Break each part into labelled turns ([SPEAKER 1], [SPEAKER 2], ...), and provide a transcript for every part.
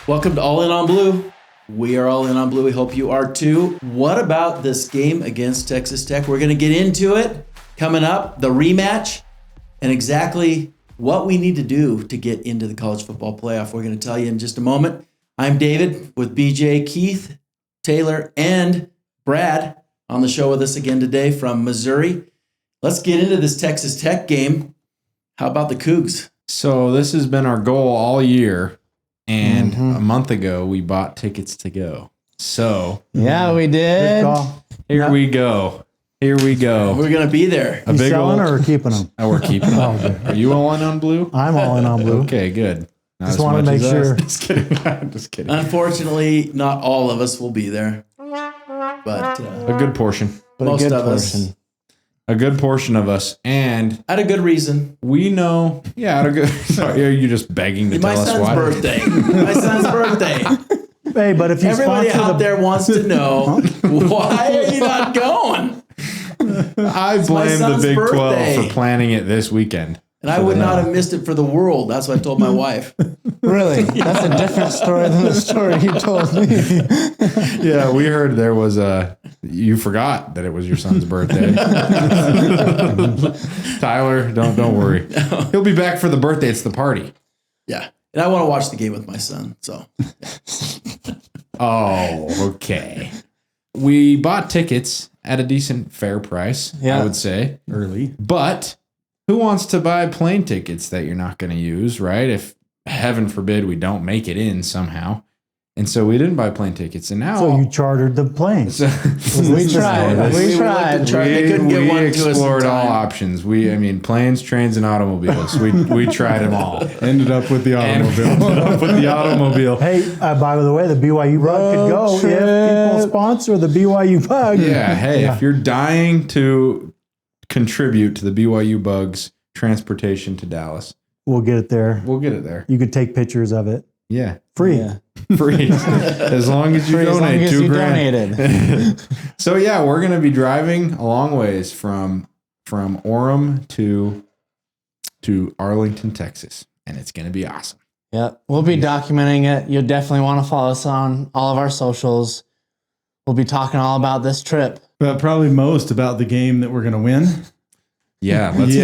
[SPEAKER 1] Welcome to All In on Blue. We are all in on blue. We hope you are too. What about this game against Texas Tech? We're going to get into it coming up, the rematch, and exactly what we need to do to get into the college football playoff. We're going to tell you in just a moment. I'm David with BJ, Keith, Taylor, and Brad on the show with us again today from Missouri. Let's get into this Texas Tech game. How about the Cougs?
[SPEAKER 2] So this has been our goal all year. And a month ago, we bought tickets to go. So
[SPEAKER 3] yeah, we did.
[SPEAKER 2] Here we go. Here we go.
[SPEAKER 1] We're going to be there.
[SPEAKER 4] You selling or keeping them?
[SPEAKER 2] Oh, we're keeping them. Okay. Are you all in on blue?
[SPEAKER 4] I'm all in on blue.
[SPEAKER 2] Okay, good. Not
[SPEAKER 4] just want to make sure.
[SPEAKER 2] Just kidding. I'm just kidding.
[SPEAKER 1] Unfortunately, not all of us will be there. But
[SPEAKER 2] a good portion.
[SPEAKER 1] Most of us.
[SPEAKER 2] A good portion of us, and
[SPEAKER 1] at a good reason.
[SPEAKER 2] We know, at a good. Sorry, are you just begging to tell us why?
[SPEAKER 1] My son's birthday.
[SPEAKER 4] Hey, but if you
[SPEAKER 1] everybody out there wants to know, why are you not going?
[SPEAKER 2] I blame the Big 12 for planning it this weekend.
[SPEAKER 1] And I would not have missed it for the world. That's what I told my wife.
[SPEAKER 3] Really? That's a different story than the story you told me.
[SPEAKER 2] Yeah, we heard there was you forgot that it was your son's birthday. Tyler, don't worry. He'll be back for the birthday. It's the party.
[SPEAKER 1] Yeah. And I want to watch the game with my son. So.
[SPEAKER 2] Oh, okay. We bought tickets at a decent fair price, I would say.
[SPEAKER 4] Early.
[SPEAKER 2] But who wants to buy plane tickets that you're not going to use, right? If, heaven forbid, we don't make it in somehow. And so we didn't buy plane tickets. And now...
[SPEAKER 4] So you chartered the plane.
[SPEAKER 2] So,
[SPEAKER 3] we tried.
[SPEAKER 1] They couldn't get one to us.
[SPEAKER 2] We explored all options. Planes, trains, and automobiles. We tried them all.
[SPEAKER 5] Ended up with the automobile.
[SPEAKER 4] Hey, by the way, the BYU bug could go if people sponsor the BYU bug.
[SPEAKER 2] Yeah, hey, if you're dying to contribute to the BYU Bugs transportation to Dallas.
[SPEAKER 4] We'll get it there. You could take pictures of it.
[SPEAKER 2] Yeah.
[SPEAKER 4] Free.
[SPEAKER 3] Yeah.
[SPEAKER 2] Free. As long as you donate $2,000. So yeah, we're going to be driving a long ways from Orem to Arlington, Texas. And it's going to be awesome.
[SPEAKER 3] Yep. We'll be documenting it. You'll definitely want to follow us on all of our socials. We'll be talking all about this trip.
[SPEAKER 5] But probably most about the game that we're going to win.
[SPEAKER 2] Yeah. Let's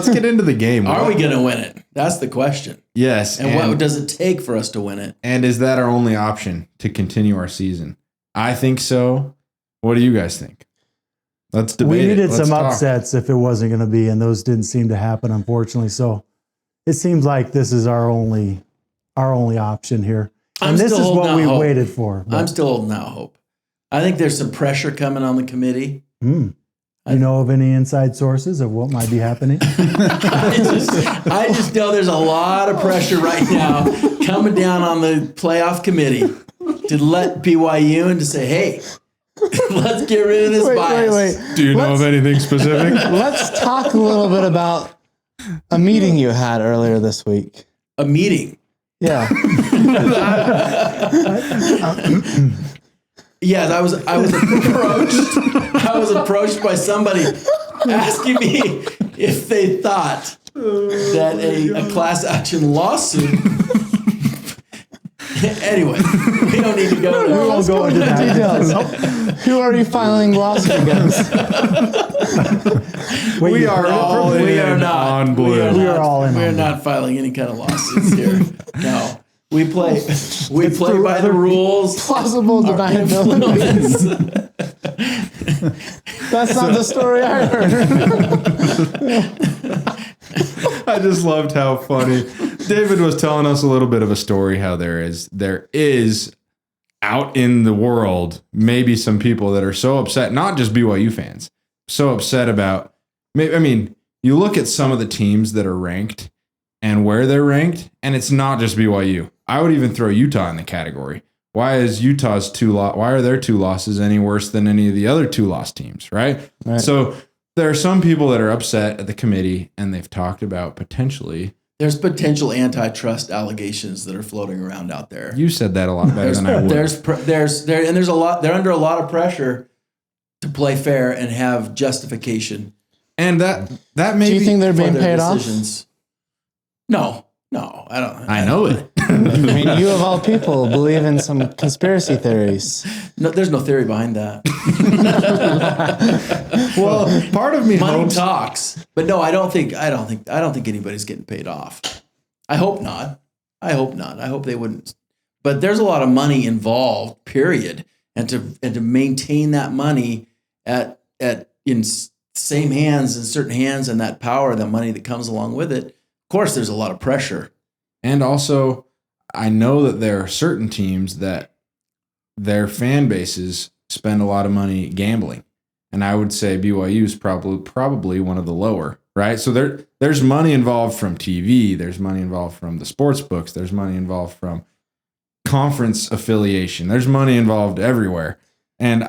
[SPEAKER 2] get into the game.
[SPEAKER 1] Are we going to win it? That's the question.
[SPEAKER 2] Yes.
[SPEAKER 1] And what does it take for us to win it?
[SPEAKER 2] And is that our only option to continue our season? I think so. What do you guys think? Let's debate
[SPEAKER 4] We needed
[SPEAKER 2] Let's
[SPEAKER 4] some
[SPEAKER 2] talk.
[SPEAKER 4] upsets if it wasn't going to be, and those didn't seem to happen, unfortunately. So it seems like this is our only option here. And this is what we waited for.
[SPEAKER 1] I'm still holding out hope. I think there's some pressure coming on the committee.
[SPEAKER 4] You know of any inside sources of what might be happening?
[SPEAKER 1] I just know there's a lot of pressure right now coming down on the playoff committee to let BYU and to say, hey, let's get rid of this bias.
[SPEAKER 2] Do you know of anything specific?
[SPEAKER 3] Let's talk a little bit about a meeting you had earlier this week.
[SPEAKER 1] A meeting?
[SPEAKER 3] Yeah.
[SPEAKER 1] Yes, I was approached. I was approached by somebody asking me if they thought that a class action lawsuit. Anyway, we don't need to go there.
[SPEAKER 4] We won't go into the
[SPEAKER 3] details. Who are you filing lawsuit against?
[SPEAKER 2] We are all in on blue.
[SPEAKER 4] We are all in.
[SPEAKER 1] We are not filing any kind of lawsuits here. No. We play by the rules.
[SPEAKER 3] Plausible deniability. That's not the story I heard.
[SPEAKER 2] I just loved how funny David was telling us a little bit of a story. How there is out in the world maybe some people that are so upset, not just BYU fans, so upset about. You look at some of the teams that are ranked and where they're ranked, and it's not just BYU. I would even throw Utah in the category. Why are their two losses any worse than any of the other 2-loss teams, right? So there are some people that are upset at the committee, and they've talked about potentially.
[SPEAKER 1] There's potential antitrust allegations that are floating around out there.
[SPEAKER 2] You said that a lot better than I would.
[SPEAKER 1] There's a lot. They're under a lot of pressure to play fair and have justification.
[SPEAKER 2] And that maybe.
[SPEAKER 3] Do you think they're being paid
[SPEAKER 1] decisions. Off? No, I don't.
[SPEAKER 2] I know it.
[SPEAKER 3] I mean, you of all people believe in some conspiracy theories.
[SPEAKER 1] No, there's no theory behind that.
[SPEAKER 2] Well, part of me
[SPEAKER 1] Money
[SPEAKER 2] hopes
[SPEAKER 1] talks, but no, I don't think anybody's getting paid off. I hope not. I hope they wouldn't. But there's a lot of money involved, period. And to maintain that money in same hands and certain hands, and that power, that money that comes along with it, of course, there's a lot of pressure.
[SPEAKER 2] And also, I know that there are certain teams that their fan bases spend a lot of money gambling. And I would say BYU is probably one of the lower, right? So there's money involved from TV. There's money involved from the sports books. There's money involved from conference affiliation. There's money involved everywhere. And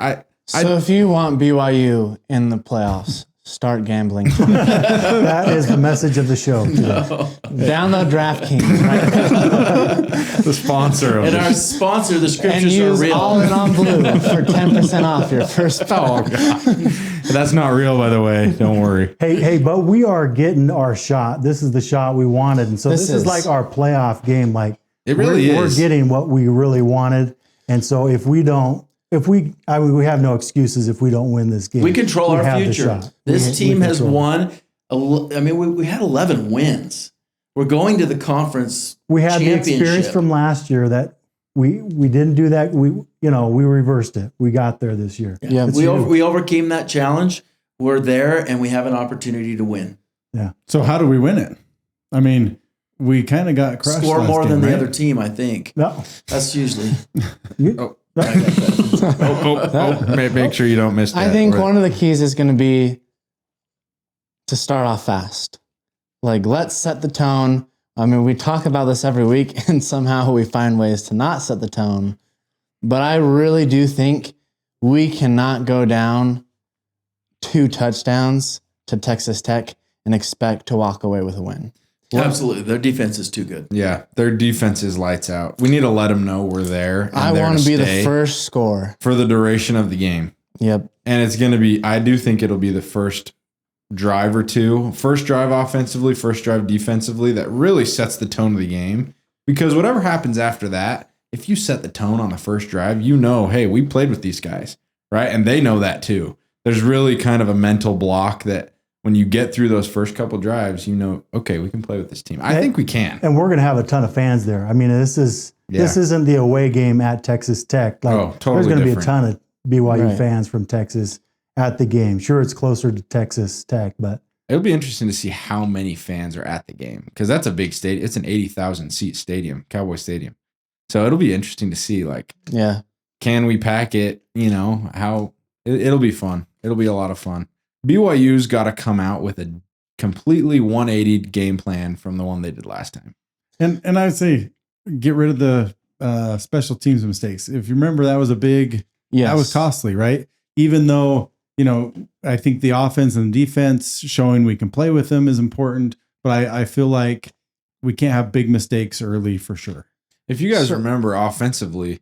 [SPEAKER 3] So if you want BYU in the playoffs, start gambling.
[SPEAKER 4] That is the message of the show today.
[SPEAKER 3] Download DraftKings right now.
[SPEAKER 2] the sponsor of
[SPEAKER 1] And
[SPEAKER 2] this.
[SPEAKER 1] our sponsor, the
[SPEAKER 3] And
[SPEAKER 1] scriptures are
[SPEAKER 3] use
[SPEAKER 1] real.
[SPEAKER 3] All In On Blue for 10% off your first
[SPEAKER 2] Oh, God. That's not real, by the way. Don't worry.
[SPEAKER 4] Hey, but we are getting our shot. This is the shot we wanted. And so
[SPEAKER 3] This
[SPEAKER 4] this is
[SPEAKER 3] is-
[SPEAKER 4] like our playoff game. Like
[SPEAKER 2] It really
[SPEAKER 4] we're
[SPEAKER 2] is.
[SPEAKER 4] getting what we really wanted. And so if we have no excuses if we don't win this game.
[SPEAKER 1] We control our
[SPEAKER 4] have the
[SPEAKER 1] future.
[SPEAKER 4] shot.
[SPEAKER 1] This
[SPEAKER 4] We
[SPEAKER 1] team has
[SPEAKER 4] control.
[SPEAKER 1] won. We had 11 wins. We're going to the conference.
[SPEAKER 4] We had the
[SPEAKER 1] championship.
[SPEAKER 4] experience from last year that we didn't do that. We reversed it. We got there this year.
[SPEAKER 3] Yeah,
[SPEAKER 4] It's
[SPEAKER 1] We
[SPEAKER 4] huge.
[SPEAKER 1] we overcame that challenge. We're there, and we have an opportunity to win.
[SPEAKER 4] Yeah.
[SPEAKER 5] So how do we win it? I mean, we kind of got crushed.
[SPEAKER 1] Score
[SPEAKER 5] last
[SPEAKER 1] more
[SPEAKER 5] game,
[SPEAKER 1] than the
[SPEAKER 5] right?
[SPEAKER 1] other team, I think.
[SPEAKER 4] No.
[SPEAKER 1] That's usually.
[SPEAKER 2] Make sure you don't miss that.
[SPEAKER 3] I think
[SPEAKER 2] Right.
[SPEAKER 3] one of the keys is going to be to start off fast. Like, let's set the tone. I mean, we talk about this every week, and somehow we find ways to not set the tone. But I really do think we cannot go down 2 touchdowns to Texas Tech and expect to walk away with a win.
[SPEAKER 1] Absolutely. Their defense is too good.
[SPEAKER 2] Yeah, their defense is lights out. We need to let them know we're there. and
[SPEAKER 3] I
[SPEAKER 2] there
[SPEAKER 3] want to be the
[SPEAKER 2] stay
[SPEAKER 3] first score.
[SPEAKER 2] for the duration of the game.
[SPEAKER 3] Yep.
[SPEAKER 2] And it's going to be, I do think it'll be the first drive or two, first drive offensively, first drive defensively, that really sets the tone of the game. Because whatever happens after that, if you set the tone on the first drive, you know, hey, we played with these guys, right? And they know that too. There's really kind of a mental block that when you get through those first couple drives, you know, okay, we can play with this team. I think we can.
[SPEAKER 4] And we're going to have a ton of fans there. I mean, this isn't the away game at Texas Tech. Like,
[SPEAKER 2] Totally
[SPEAKER 4] there's going to be a
[SPEAKER 2] different.
[SPEAKER 4] ton of BYU
[SPEAKER 3] Right.
[SPEAKER 4] fans from Texas at the game. Sure, it's closer to Texas Tech, but
[SPEAKER 2] It'll be interesting to see how many fans are at the game because that's a big stadium. It's an 80,000 seat stadium, Cowboy Stadium. So it'll be interesting to see, like,
[SPEAKER 3] Yeah.
[SPEAKER 2] can we pack it? You know, how it'll be fun. It'll be a lot of fun. BYU's got to come out with a completely 180 game plan from the one they did last time.
[SPEAKER 5] And I'd say get rid of the special teams mistakes. If you remember, that was
[SPEAKER 3] Yes.
[SPEAKER 5] that was costly, right? Even though, I think the offense and defense showing we can play with them is important, but I feel like we can't have big mistakes early for sure.
[SPEAKER 2] If you guys remember offensively,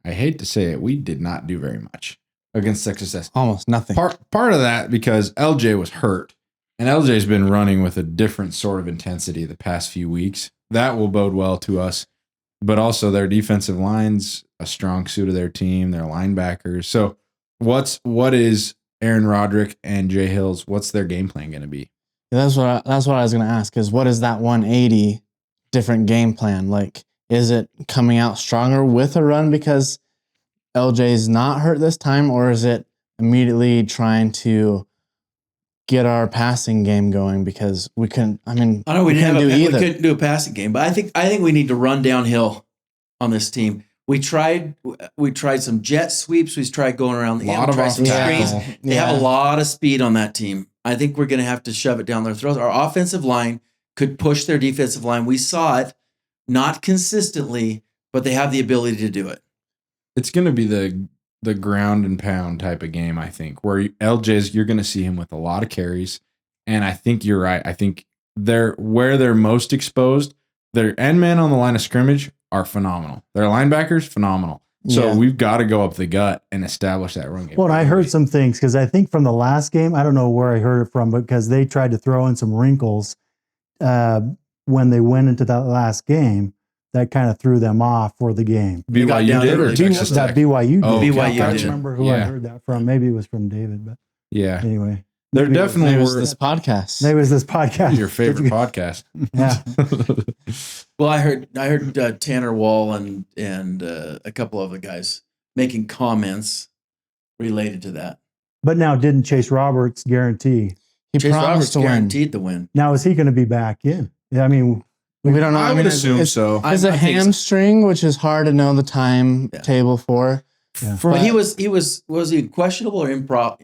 [SPEAKER 2] I hate to say it, we did not do very much against Texas Tech.
[SPEAKER 3] Almost nothing.
[SPEAKER 2] Part of that because LJ was hurt, and LJ's been running with a different sort of intensity the past few weeks. That will bode well to us, but also their defensive line's a strong suit of their team, their linebackers. So what is Aaron Roderick and Jay Hills? What's their game plan going to be?
[SPEAKER 3] That's what I was going to ask is what is that 180 different game plan? Like, is it coming out stronger with a run because LJ's not hurt this time, or is it immediately trying to get our passing game going because we couldn't, I don't know,
[SPEAKER 1] We
[SPEAKER 3] couldn't do either.
[SPEAKER 1] We couldn't do a passing game, but I think we need to run downhill on this team. We tried some jet sweeps. We tried going around the
[SPEAKER 2] Lot of
[SPEAKER 1] tried some
[SPEAKER 2] off
[SPEAKER 1] screens.
[SPEAKER 2] tackle.
[SPEAKER 1] They have a lot of speed on that team. I think we're going to have to shove it down their throats. Our offensive line could push their defensive line. We saw it, not consistently, but they have the ability to do it.
[SPEAKER 2] It's going to be the ground and pound type of game, I think, where LJ's, you're going to see him with a lot of carries. And I think you're right. I think where they're most exposed, their end men on the line of scrimmage are phenomenal. Their linebackers, phenomenal. So we've got to go up the gut and establish that run game.
[SPEAKER 4] well, and I heard some things because I think from the last game, I don't know where I heard it from, but because they tried to throw in some wrinkles when they went into that last game. that kind of threw them off for the game.
[SPEAKER 1] They got
[SPEAKER 2] BYU
[SPEAKER 1] down
[SPEAKER 2] did or
[SPEAKER 1] early.
[SPEAKER 2] Texas
[SPEAKER 4] That
[SPEAKER 2] Tech?
[SPEAKER 4] BYU did.
[SPEAKER 2] Oh,
[SPEAKER 1] BYU
[SPEAKER 4] I can't
[SPEAKER 1] did.
[SPEAKER 4] remember who I
[SPEAKER 2] Yeah.
[SPEAKER 4] heard that from. Maybe it was from David, but
[SPEAKER 2] Yeah.
[SPEAKER 4] anyway.
[SPEAKER 2] There
[SPEAKER 4] Maybe it was-
[SPEAKER 2] definitely
[SPEAKER 3] Maybe it was
[SPEAKER 2] were
[SPEAKER 3] this podcast.
[SPEAKER 4] Maybe it was this podcast.
[SPEAKER 2] your favorite podcast.
[SPEAKER 4] Yeah.
[SPEAKER 1] Well, I heard Tanner Wall and a couple of the guys making comments related to that.
[SPEAKER 4] But now, didn't Chase Roberts guarantee?
[SPEAKER 3] He
[SPEAKER 1] Chase
[SPEAKER 3] promised
[SPEAKER 1] Roberts
[SPEAKER 3] to win.
[SPEAKER 1] guaranteed the win.
[SPEAKER 4] Now, is he going to be back in? Yeah, I mean,
[SPEAKER 3] We don't know.
[SPEAKER 2] I would assume so.
[SPEAKER 3] It's a
[SPEAKER 1] I think so.
[SPEAKER 3] hamstring, which is hard to know the timetable for.
[SPEAKER 1] But he was he questionable or improv?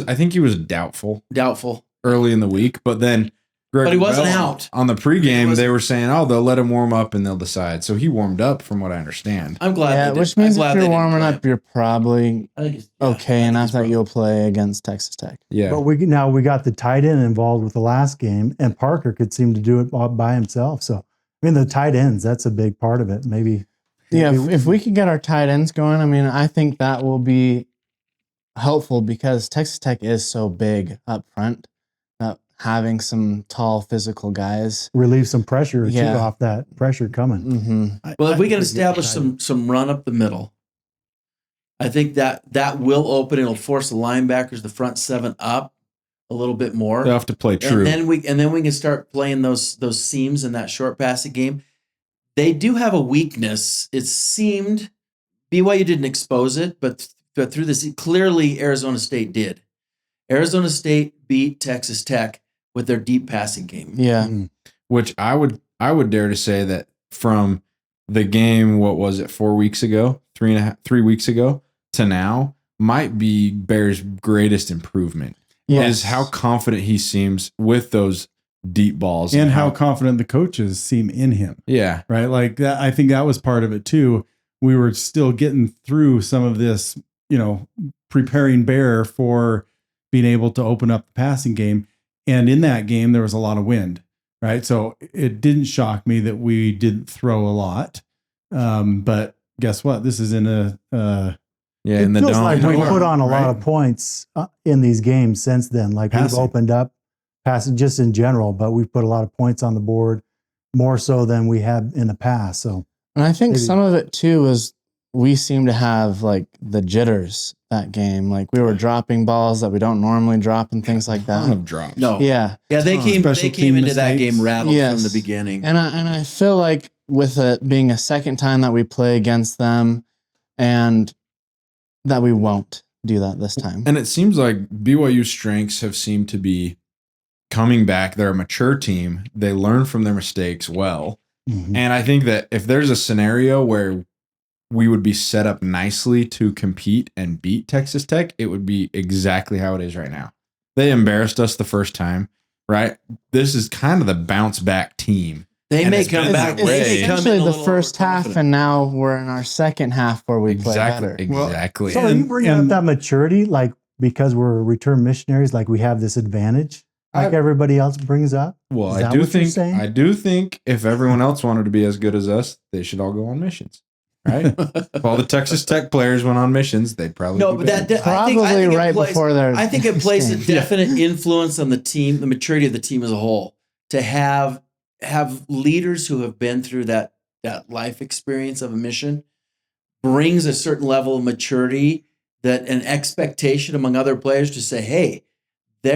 [SPEAKER 2] I think he was doubtful
[SPEAKER 1] Doubtful.
[SPEAKER 2] early in the week, but then Greg
[SPEAKER 1] But he wasn't
[SPEAKER 2] Bell,
[SPEAKER 1] out.
[SPEAKER 2] on the
[SPEAKER 1] He
[SPEAKER 2] pregame.
[SPEAKER 1] wasn't-
[SPEAKER 2] They were saying, "Oh, they'll let him warm up and they'll decide." So he warmed up, from what I understand.
[SPEAKER 1] I'm glad.
[SPEAKER 3] Yeah,
[SPEAKER 1] they did.
[SPEAKER 3] which
[SPEAKER 1] I'm
[SPEAKER 3] means
[SPEAKER 1] glad
[SPEAKER 3] if
[SPEAKER 1] they
[SPEAKER 3] you're
[SPEAKER 1] didn't
[SPEAKER 3] warming
[SPEAKER 1] play
[SPEAKER 3] up, you're probably
[SPEAKER 1] him. I think I
[SPEAKER 3] okay
[SPEAKER 1] think
[SPEAKER 3] enough
[SPEAKER 1] he's
[SPEAKER 3] that
[SPEAKER 1] probably-
[SPEAKER 3] you'll play against Texas Tech.
[SPEAKER 2] Yeah,
[SPEAKER 4] but we got the tight end involved with the last game, and Parker could seem to do it all by himself. So, I mean, the tight ends, that's a big part of it. Maybe.
[SPEAKER 3] Yeah, if we could get our tight ends going, I mean, I think that will be helpful because Texas Tech is so big up front. Having some tall, physical guys.
[SPEAKER 4] relieve some pressure
[SPEAKER 3] Yeah.
[SPEAKER 4] too, off that pressure coming.
[SPEAKER 3] Mm-hmm.
[SPEAKER 1] Well, if we can
[SPEAKER 4] I think
[SPEAKER 1] establish some run up the middle, I think that will open. It'll force the linebackers, the front seven, up a little bit more.
[SPEAKER 2] they'll have to play true.
[SPEAKER 1] And then we can start playing those seams in that short passing game. They do have a weakness. It seemed BYU didn't expose it, but through this, clearly Arizona State did. Arizona State beat Texas Tech with their deep passing game.
[SPEAKER 3] Yeah.
[SPEAKER 2] Which I would dare to say that from the game, what was it, 4 weeks ago, 3 weeks ago to now, might be Bear's greatest improvement.
[SPEAKER 3] Yes.
[SPEAKER 2] Is how confident he seems with those deep balls
[SPEAKER 5] And how confident the coaches seem in him.
[SPEAKER 2] yeah.
[SPEAKER 5] Right. Like that, I think that was part of it too. We were still getting through some of this, preparing Bear for being able to open up the passing game. And in that game, there was a lot of wind. Right. So it didn't shock me that we didn't throw a lot. But guess what? This is in a,
[SPEAKER 2] Yeah,
[SPEAKER 4] It
[SPEAKER 2] in the
[SPEAKER 4] feels
[SPEAKER 2] dome.
[SPEAKER 4] like we
[SPEAKER 5] Dome,
[SPEAKER 4] put on a lot
[SPEAKER 5] right?
[SPEAKER 4] of points in these games since then. Like
[SPEAKER 5] Passing.
[SPEAKER 4] we've opened up passing just in general, but we've put a lot of points on the board, more so than we had in the past. So
[SPEAKER 3] And I think
[SPEAKER 4] Maybe.
[SPEAKER 3] some of it too was we seem to have like the jitters that game. Like we were dropping balls that we don't normally drop and things like
[SPEAKER 2] ton
[SPEAKER 3] that.
[SPEAKER 2] of drops.
[SPEAKER 1] No.
[SPEAKER 3] Yeah.
[SPEAKER 1] They came
[SPEAKER 5] Special
[SPEAKER 1] into
[SPEAKER 5] team
[SPEAKER 1] that
[SPEAKER 5] mistakes.
[SPEAKER 1] game rattled
[SPEAKER 3] Yes.
[SPEAKER 1] from the beginning.
[SPEAKER 3] And I feel like with it being a second time that we play against them and that we won't do that this time.
[SPEAKER 2] And it seems like BYU's strengths have seemed to be coming back. They're a mature team. They learn from their mistakes well.
[SPEAKER 4] mhm.
[SPEAKER 2] And I think that if there's a scenario where we would be set up nicely to compete and beat Texas Tech, it would be exactly how it is right now. They embarrassed us the first time, right? This is kind of the bounce back team.
[SPEAKER 1] They
[SPEAKER 2] And
[SPEAKER 1] may
[SPEAKER 2] it's
[SPEAKER 1] come
[SPEAKER 2] been
[SPEAKER 1] back.
[SPEAKER 2] that way.
[SPEAKER 1] They may come in
[SPEAKER 3] essentially
[SPEAKER 1] a
[SPEAKER 3] the
[SPEAKER 1] little
[SPEAKER 3] first half,
[SPEAKER 1] overconfident.
[SPEAKER 3] and now we're in our second half where we play better.
[SPEAKER 2] Exactly.
[SPEAKER 4] So are you bringing up that maturity, like because we're return missionaries, like we have this advantage, like everybody else brings up?
[SPEAKER 2] Well,
[SPEAKER 4] Is
[SPEAKER 2] I
[SPEAKER 4] that
[SPEAKER 2] do
[SPEAKER 4] what you're
[SPEAKER 2] think
[SPEAKER 4] saying?
[SPEAKER 2] I do think if everyone else wanted to be as good as us, they should all go on missions, right? If all the Texas Tech players went on missions, they'd probably
[SPEAKER 1] No,
[SPEAKER 2] be
[SPEAKER 1] but
[SPEAKER 2] better.
[SPEAKER 3] Probably
[SPEAKER 1] I think it
[SPEAKER 3] right
[SPEAKER 1] plays-
[SPEAKER 3] before their
[SPEAKER 1] I think it plays a
[SPEAKER 3] game.
[SPEAKER 1] definite influence on the team, the maturity of the team as a whole. To have leaders who have been through that life experience of a mission brings a certain level of maturity, that an expectation among other players to say, "Hey, we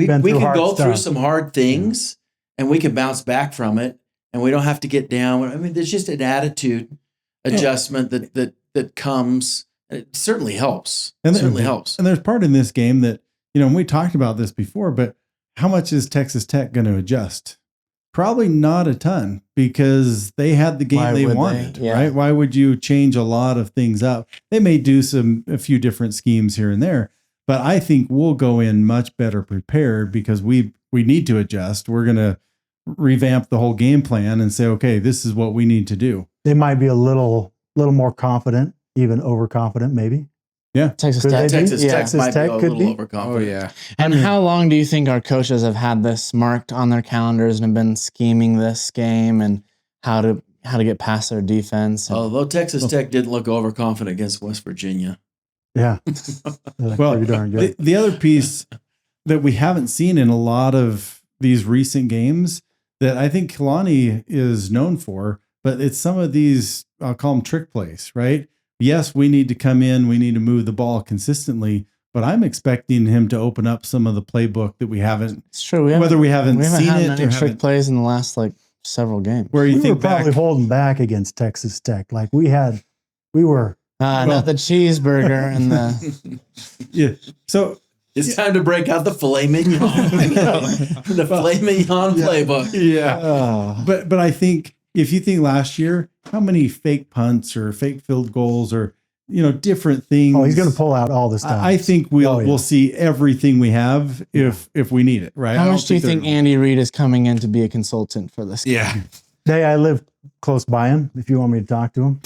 [SPEAKER 4] been
[SPEAKER 1] can
[SPEAKER 4] through hard
[SPEAKER 1] go through
[SPEAKER 4] stuff.
[SPEAKER 1] some hard things, and we can bounce back from it, and we don't have to get down." I mean, there's just an attitude adjustment that comes. It certainly helps.
[SPEAKER 5] And
[SPEAKER 1] It certainly helps.
[SPEAKER 5] And there's part in this game that, and we talked about this before, but how much is Texas Tech going to adjust? Probably not a ton, because they had the game
[SPEAKER 3] Why
[SPEAKER 5] they
[SPEAKER 3] would they?
[SPEAKER 5] wanted,
[SPEAKER 3] Yeah.
[SPEAKER 5] right? Why would you change a lot of things up? They may do a few different schemes here and there, but I think we'll go in much better prepared because we need to adjust. We're going to revamp the whole game plan and say, okay, this is what we need to do.
[SPEAKER 4] They might be a little more confident, even overconfident, maybe.
[SPEAKER 3] Texas
[SPEAKER 4] Could
[SPEAKER 3] Tech.
[SPEAKER 4] they be?
[SPEAKER 1] Texas
[SPEAKER 3] Yeah.
[SPEAKER 1] Tech
[SPEAKER 4] Texas
[SPEAKER 1] might
[SPEAKER 4] Tech
[SPEAKER 1] be a
[SPEAKER 4] could
[SPEAKER 1] little
[SPEAKER 4] be.
[SPEAKER 1] overconfident.
[SPEAKER 2] Oh yeah.
[SPEAKER 3] And how long do you think our coaches have had this marked on their calendars and have been scheming this game and how to get past their defense? And
[SPEAKER 1] Although Texas Tech didn't look overconfident against West Virginia.
[SPEAKER 4] Yeah. That's
[SPEAKER 5] Well,
[SPEAKER 4] pretty darn good.
[SPEAKER 5] the other piece that we haven't seen in a lot of these recent games that I think Kalani is known for, but it's some of these, I'll call them trick plays, right? Yes, we need to come in, we need to move the ball consistently, but I'm expecting him to open up some of the playbook that we haven't.
[SPEAKER 3] It's true.
[SPEAKER 5] Whether we haven't seen
[SPEAKER 3] had
[SPEAKER 5] it
[SPEAKER 3] many
[SPEAKER 5] or
[SPEAKER 3] trick
[SPEAKER 5] haven't,
[SPEAKER 3] plays in the last like several games.
[SPEAKER 5] where you
[SPEAKER 4] We were
[SPEAKER 5] think
[SPEAKER 4] probably
[SPEAKER 5] back,
[SPEAKER 4] holding back against Texas Tech. Like we were.
[SPEAKER 3] Not the cheeseburger and the.
[SPEAKER 5] yeah. So
[SPEAKER 1] It's time to break out the filet mignon. The filet mignon playbook.
[SPEAKER 5] yeah, but I think if you think last year, how many fake punts or fake field goals or different things.
[SPEAKER 4] Oh, he's going to pull out all this time.
[SPEAKER 5] I think we'll see everything we have if we need it, right?
[SPEAKER 3] How much do you think Andy Reid is coming in to be a consultant for this?
[SPEAKER 2] Yeah.
[SPEAKER 4] Hey, I live close by him. If you want me to talk to him,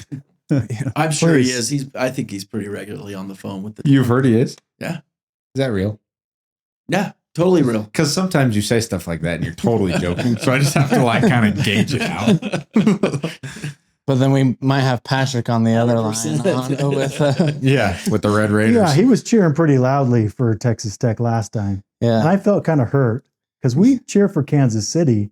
[SPEAKER 1] I'm sure he
[SPEAKER 4] Please.
[SPEAKER 1] is. I think he's pretty regularly on the phone with the.
[SPEAKER 2] You've heard he is?
[SPEAKER 1] Yeah.
[SPEAKER 2] Is that real?
[SPEAKER 1] Yeah, totally real.
[SPEAKER 2] Because sometimes you say stuff like that and you're totally joking. So I just have to like kind of gauge it out.
[SPEAKER 3] But then we might have Patrick on the other line
[SPEAKER 1] 100%.
[SPEAKER 2] With the Red Raiders.
[SPEAKER 4] yeah, he was cheering pretty loudly for Texas Tech last time, and
[SPEAKER 3] yeah.
[SPEAKER 4] I felt kind of hurt because we cheer for Kansas City,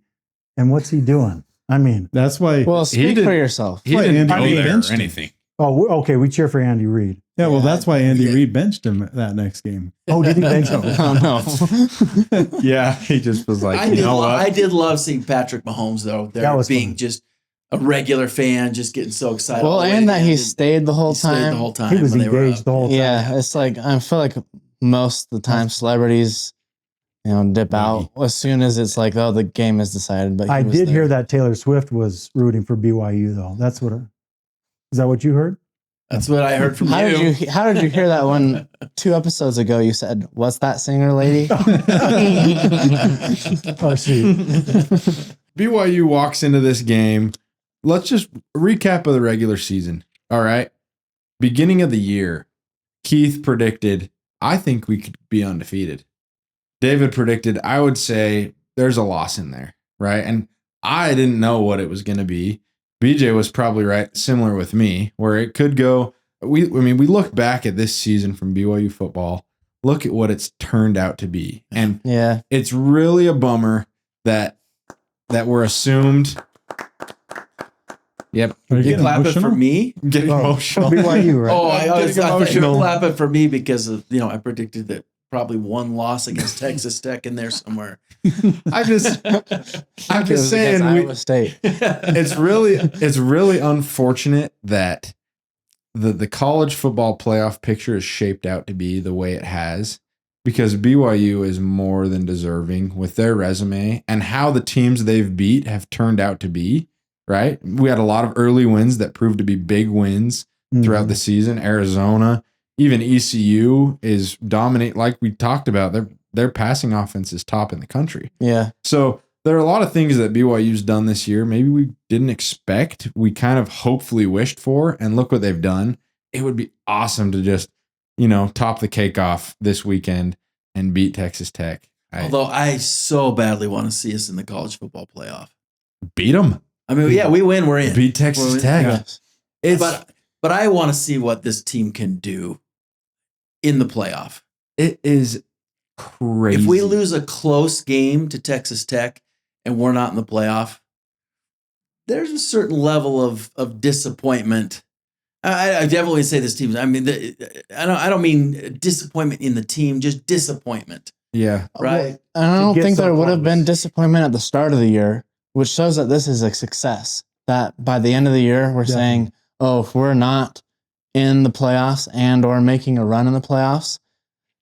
[SPEAKER 4] and what's he doing? I mean,
[SPEAKER 5] That's why.
[SPEAKER 3] Well, speak
[SPEAKER 2] did-
[SPEAKER 3] for yourself.
[SPEAKER 2] He
[SPEAKER 5] Why,
[SPEAKER 2] didn't
[SPEAKER 5] Andy
[SPEAKER 2] go
[SPEAKER 5] Reid
[SPEAKER 2] there
[SPEAKER 5] benched
[SPEAKER 2] or
[SPEAKER 5] him.
[SPEAKER 2] anything.
[SPEAKER 4] okay, we cheer for Andy Reid.
[SPEAKER 5] yeah, well, that's why Andy
[SPEAKER 1] Yeah.
[SPEAKER 5] Reid benched him that next game.
[SPEAKER 4] Oh, did he bench him?
[SPEAKER 3] Oh no.
[SPEAKER 2] Yeah. He just was like,
[SPEAKER 1] I did love seeing Patrick Mahomes though. There
[SPEAKER 4] That was
[SPEAKER 1] being
[SPEAKER 4] fun.
[SPEAKER 1] just a regular fan, just getting so excited. all
[SPEAKER 3] Well,
[SPEAKER 1] the way
[SPEAKER 3] and
[SPEAKER 1] to
[SPEAKER 3] that
[SPEAKER 1] the
[SPEAKER 3] he
[SPEAKER 1] end.
[SPEAKER 3] stayed the whole
[SPEAKER 1] He stayed
[SPEAKER 3] time.
[SPEAKER 1] the whole time.
[SPEAKER 4] He was
[SPEAKER 1] when they were
[SPEAKER 4] engaged
[SPEAKER 1] up.
[SPEAKER 4] the whole time.
[SPEAKER 3] Yeah, it's like I feel like most of the time celebrities, dip out as soon as it's like, oh, the game is decided. But
[SPEAKER 4] I
[SPEAKER 3] he was
[SPEAKER 4] did
[SPEAKER 3] there.
[SPEAKER 4] hear that Taylor Swift was rooting for BYU though. That's what. Is that what you heard?
[SPEAKER 1] That's what I heard from
[SPEAKER 3] How
[SPEAKER 1] you.
[SPEAKER 3] did you hear that when 2 episodes ago you said, "What's that singer lady?"
[SPEAKER 4] Oh, shoot.
[SPEAKER 2] BYU walks into this game. Let's just recap of the regular season. All right. Beginning of the year, Keith predicted, I think we could be undefeated. David predicted, I would say there's a loss in there, right? And I didn't know what it was going to be. BJ was probably right, similar with me, where it could go. We look back at this season from BYU football, look at what it's turned out to be. And
[SPEAKER 3] Yeah,
[SPEAKER 2] it's really a bummer that we're assumed. Yep.
[SPEAKER 5] Are
[SPEAKER 1] You
[SPEAKER 5] getting
[SPEAKER 1] clap it
[SPEAKER 5] emotional?
[SPEAKER 1] for me?
[SPEAKER 2] Getting emotional.
[SPEAKER 4] BYU, right?
[SPEAKER 1] Oh, I
[SPEAKER 2] Getting
[SPEAKER 1] thought you were
[SPEAKER 2] emotional.
[SPEAKER 1] clapping for me because of, I predicted that probably one loss against Texas Tech in there somewhere.
[SPEAKER 2] I'm just
[SPEAKER 3] It was
[SPEAKER 2] saying
[SPEAKER 3] against Iowa State.
[SPEAKER 2] it's really unfortunate that the college football playoff picture is shaped out to be the way it has, because BYU is more than deserving with their resume and how the teams they've beat have turned out to be, right? We had a lot of early wins that proved to be big wins throughout the season. Arizona, even ECU is dominate. Like we talked about, their passing offense is top in the country.
[SPEAKER 3] Yeah,
[SPEAKER 2] So there are a lot of things that BYU's done this year. Maybe we didn't expect. We kind of hopefully wished for, and look what they've done. It would be awesome to just, top the cake off this weekend and beat Texas Tech.
[SPEAKER 1] Although I so badly want to see us in the college football playoff.
[SPEAKER 2] Beat them.
[SPEAKER 1] I mean, yeah, we win, we're in.
[SPEAKER 2] Beat Texas
[SPEAKER 1] We're in.
[SPEAKER 2] Tech.
[SPEAKER 3] yes.
[SPEAKER 2] It's
[SPEAKER 1] But I want to see what this team can do in the playoff.
[SPEAKER 2] it is crazy.
[SPEAKER 1] If we lose a close game to Texas Tech and we're not in the playoff, there's a certain level of disappointment. I definitely say this team. I mean, I don't mean disappointment in the team, just disappointment,
[SPEAKER 2] yeah,
[SPEAKER 1] right?
[SPEAKER 3] And I don't
[SPEAKER 4] get
[SPEAKER 3] think
[SPEAKER 4] so
[SPEAKER 3] there would have
[SPEAKER 4] close.
[SPEAKER 3] been disappointment at the start of the year, which shows that this is a success. That by the end of the year, we're saying, oh, if we're not in the playoffs and or making a run in the playoffs,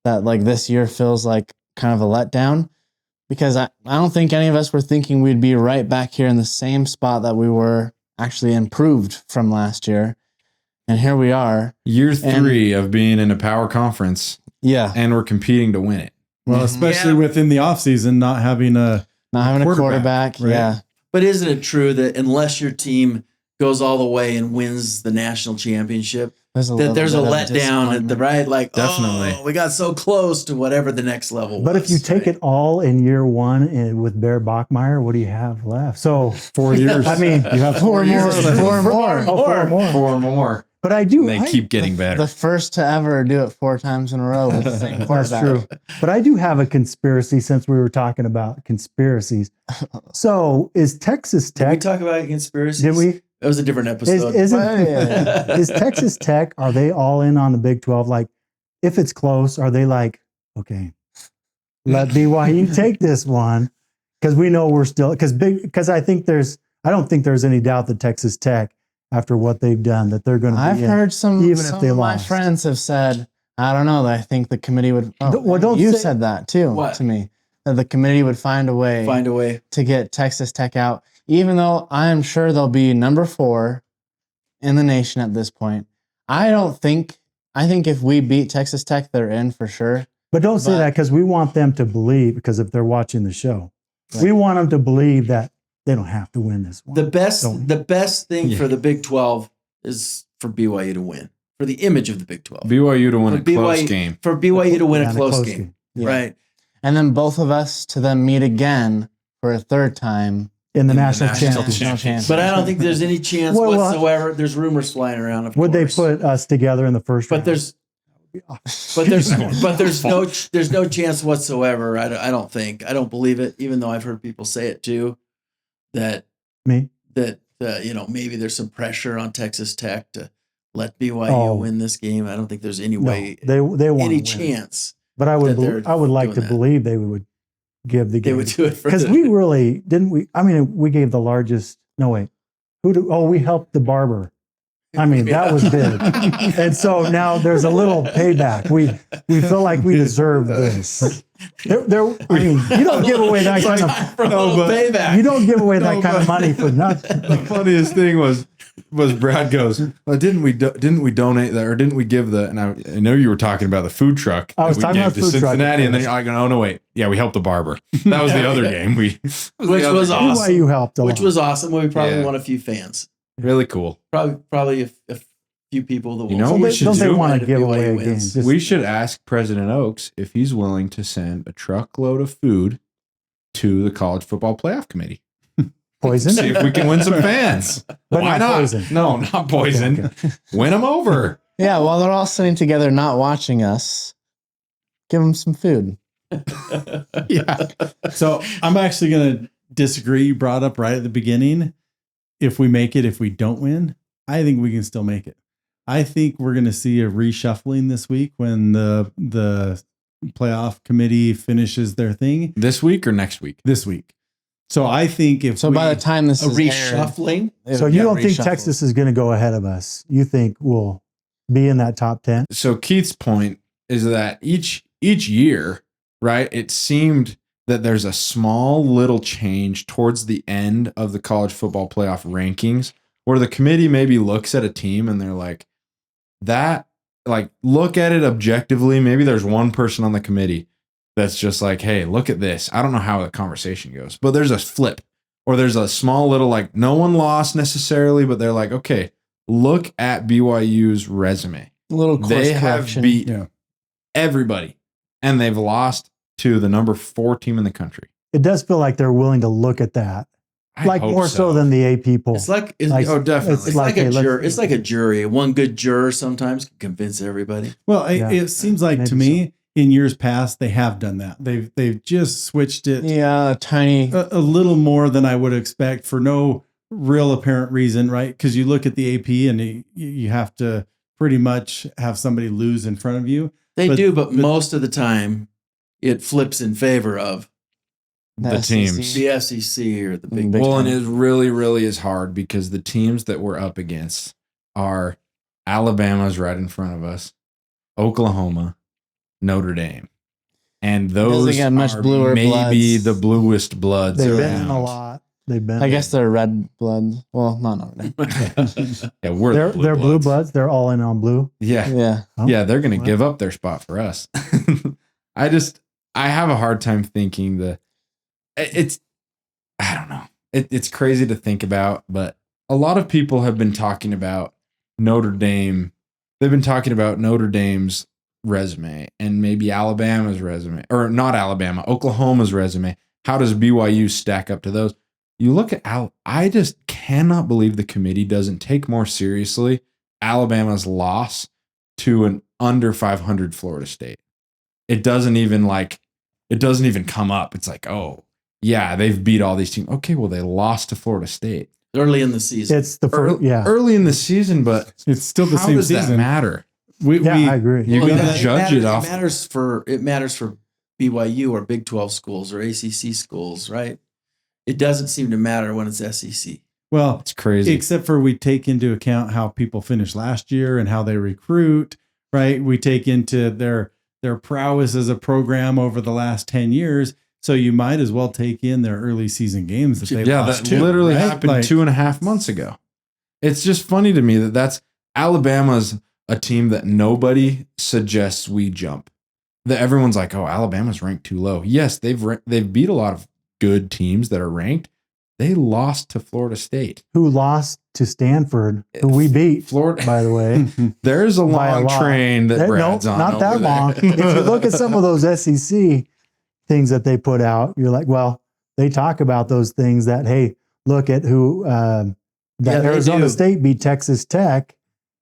[SPEAKER 3] that like this year feels like kind of a letdown, because I don't think any of us were thinking we'd be right back here in the same spot that we were, actually improved from last year. And here we are.
[SPEAKER 2] year 3 of being in a power conference,
[SPEAKER 3] Yeah.
[SPEAKER 2] and we're competing to win it.
[SPEAKER 5] Well, especially
[SPEAKER 1] Yeah.
[SPEAKER 5] within the offseason, not having a
[SPEAKER 3] Not having a
[SPEAKER 5] quarterback,
[SPEAKER 3] quarterback.
[SPEAKER 5] right?
[SPEAKER 3] Yeah.
[SPEAKER 1] But isn't it true that unless your team goes all the way and wins the national championship, that there's a letdown at the right? Like,
[SPEAKER 2] Definitely.
[SPEAKER 1] oh, we got so close to whatever the next level was.
[SPEAKER 4] But if you take
[SPEAKER 1] right?
[SPEAKER 4] it all in year one and with Bear Bachmeyer, what do you have left? So
[SPEAKER 5] 4 years.
[SPEAKER 4] I mean,
[SPEAKER 5] you have
[SPEAKER 3] 4
[SPEAKER 5] years.
[SPEAKER 3] more. 4 more.
[SPEAKER 4] oh, 4 more.
[SPEAKER 2] 4 more.
[SPEAKER 4] But I do.
[SPEAKER 2] They keep getting better.
[SPEAKER 3] The first to ever do it 4 times in a row with the same
[SPEAKER 4] That's
[SPEAKER 3] quarterback.
[SPEAKER 4] true. But I do have a conspiracy since we were talking about conspiracies. So is Texas
[SPEAKER 1] Did we
[SPEAKER 4] Tech?
[SPEAKER 1] talk about conspiracies?
[SPEAKER 4] Did we?
[SPEAKER 1] That was a different episode.
[SPEAKER 4] Is Texas Tech, are they all in on the Big 12? Like, if it's close, are they like, okay, let BYU take this one? Because we know we're still, because I don't think there's any doubt that Texas Tech, after what they've done, that they're going to be
[SPEAKER 3] I've heard some
[SPEAKER 4] if they
[SPEAKER 3] of my
[SPEAKER 4] lost.
[SPEAKER 3] friends have said, I don't know, I think the committee would, you said that too to me, that the committee would find a way to get Texas Tech out, even though I am sure they'll be number 4 in the nation at this point. I think if we beat Texas Tech, they're in for sure.
[SPEAKER 4] But don't say that, because we want them to believe, because if they're watching the show, we want them to believe that they don't have to win this one.
[SPEAKER 1] The best thing for the Big 12 is for BYU to win, for the image of the Big 12.
[SPEAKER 2] BYU to win close game.
[SPEAKER 1] For BYU to win a close game.
[SPEAKER 3] Yeah.
[SPEAKER 1] Right.
[SPEAKER 3] And then both of us to then meet again for a third time
[SPEAKER 4] in the national championship.
[SPEAKER 1] But I don't think there's any chance whatsoever. There's rumors flying around. Of
[SPEAKER 4] would
[SPEAKER 1] course.
[SPEAKER 4] They put us together in the first round?
[SPEAKER 1] There's no chance whatsoever. I don't think. I don't believe it, even though I've heard people say it too. That maybe there's some pressure on Texas Tech to let BYU win this game. I don't think there's any way
[SPEAKER 4] they want
[SPEAKER 1] any chance.
[SPEAKER 4] But I would like to believe they would give the game.
[SPEAKER 1] They would do it
[SPEAKER 4] because we really didn't. We gave the largest. No wait, we helped the barber. I mean, that was big. And so now there's a little payback. We feel like we deserve this. You don't give away that kind of
[SPEAKER 1] payback.
[SPEAKER 4] You don't give away that kind of money for nothing.
[SPEAKER 2] The funniest thing was Brad goes, well, didn't we donate that, or didn't we give the? And I know you were talking about the food truck.
[SPEAKER 4] I was talking about the food
[SPEAKER 2] Cincinnati,
[SPEAKER 4] truck,
[SPEAKER 2] and then you're like, oh no, wait, yeah, we helped the barber. That was the other game. Which
[SPEAKER 1] was awesome.
[SPEAKER 4] BYU helped a lot.
[SPEAKER 1] Which was awesome. We probably won a few fans.
[SPEAKER 2] Really cool.
[SPEAKER 1] Probably a few people that will.
[SPEAKER 2] What we should do?
[SPEAKER 4] They want to give away a game.
[SPEAKER 2] We should ask President Oaks if he's willing to send a truckload of food to the College Football Playoff Committee.
[SPEAKER 4] Poison?
[SPEAKER 2] See if we can win some fans.
[SPEAKER 4] But
[SPEAKER 2] why not? Poison. No, not poison. Okay. Win them over.
[SPEAKER 3] Yeah, while they're all sitting together not watching us, give them some food.
[SPEAKER 5] Yeah. So I'm actually going to disagree. You brought up right at the beginning, if we make it, if we don't win, I think we can still make it. I think we're going to see a reshuffling this week when the playoff committee finishes their thing.
[SPEAKER 2] This week or next week?
[SPEAKER 5] This week. So I think
[SPEAKER 3] by the time this is
[SPEAKER 1] reshuffling,
[SPEAKER 4] so you don't think Texas is going to go ahead of us? You think we'll be in that top 10?
[SPEAKER 2] So Keith's point is that each year, right? It seemed that there's a small little change towards the end of the college football playoff rankings where the committee maybe looks at a team and they're like, look at it objectively. Maybe there's one person on the committee that's just like, hey, look at this. I don't know how the conversation goes, but there's a flip or there's a small little, no one lost necessarily, but they're like, okay, look at BYU's resume.
[SPEAKER 3] A little course
[SPEAKER 2] they
[SPEAKER 3] correction.
[SPEAKER 2] Have beat everybody and they've lost to the number 4 team in the country.
[SPEAKER 4] It does feel like they're willing to look at that. More so than the AP poll.
[SPEAKER 1] It's definitely. It's like a jury. One good juror sometimes can convince everybody.
[SPEAKER 5] Well, it seems like to me in years past they have done that. They've just switched it.
[SPEAKER 3] Yeah, a
[SPEAKER 5] little more than I would expect for no real apparent reason, right? Because you look at the AP and you have to pretty much have somebody lose in front of you.
[SPEAKER 1] But most of the time it flips in favor of
[SPEAKER 2] the teams,
[SPEAKER 1] the SEC or the Big.
[SPEAKER 2] Well, and it really, really is hard because the teams that we're up against are Alabama's right in front of us, Oklahoma, Notre Dame, and those are
[SPEAKER 3] much bluer
[SPEAKER 2] maybe
[SPEAKER 3] bloods.
[SPEAKER 2] the bluest bloods.
[SPEAKER 4] They've
[SPEAKER 2] around.
[SPEAKER 4] been a lot. They've been.
[SPEAKER 3] I guess they're red bloods. Well, not Notre Dame.
[SPEAKER 2] Yeah,
[SPEAKER 4] they're blue bloods. They're all in on blue.
[SPEAKER 2] Yeah. They're going to give up their spot for us. I have a hard time thinking I don't know. It's crazy to think about, but a lot of people have been talking about Notre Dame. They've been talking about Notre Dame's resume and maybe Alabama's resume, or not Alabama, Oklahoma's resume. How does BYU stack up to those? You look at I just cannot believe the committee doesn't take more seriously Alabama's loss to an under 500 Florida State. It doesn't even come up. It's like, oh, yeah, they've beat all these teams. Okay, well, they lost to Florida State.
[SPEAKER 1] Early in the season.
[SPEAKER 4] It's the first,
[SPEAKER 2] early in the season, but
[SPEAKER 5] It's still the
[SPEAKER 2] how
[SPEAKER 5] same
[SPEAKER 2] does that
[SPEAKER 5] season.
[SPEAKER 2] matter?
[SPEAKER 4] I agree.
[SPEAKER 2] You
[SPEAKER 1] Well,
[SPEAKER 2] gotta judge it off.
[SPEAKER 1] It matters for BYU or Big 12 schools or ACC schools, right? It doesn't seem to matter when it's SEC.
[SPEAKER 5] Well,
[SPEAKER 2] It's crazy.
[SPEAKER 5] except for we take into account how people finished last year and how they recruit, right? We take into their prowess as a program over the last 10 years. So you might as well take in their early season games that they
[SPEAKER 2] Yeah,
[SPEAKER 5] lost
[SPEAKER 2] that
[SPEAKER 5] to,
[SPEAKER 2] literally
[SPEAKER 5] right?
[SPEAKER 2] happened
[SPEAKER 5] Like,
[SPEAKER 2] 2.5 months ago. It's just funny to me that's Alabama's a team that nobody suggests we jump. That everyone's like, oh, Alabama's ranked too low. Yes, they've beat a lot of good teams that are ranked. They lost to Florida State.
[SPEAKER 4] Who lost to Stanford, who we beat,
[SPEAKER 2] Florida.
[SPEAKER 4] by the way.
[SPEAKER 2] There's a
[SPEAKER 4] By a
[SPEAKER 2] long
[SPEAKER 4] lot.
[SPEAKER 2] train that
[SPEAKER 4] No,
[SPEAKER 2] Brad's on.
[SPEAKER 4] not that
[SPEAKER 2] over there.
[SPEAKER 4] long. If you look at some of those SEC things that they put out, you're like, well, they talk about those things that, hey, look at who that
[SPEAKER 1] Yeah, they
[SPEAKER 4] Arizona
[SPEAKER 1] do.
[SPEAKER 4] State beat Texas Tech.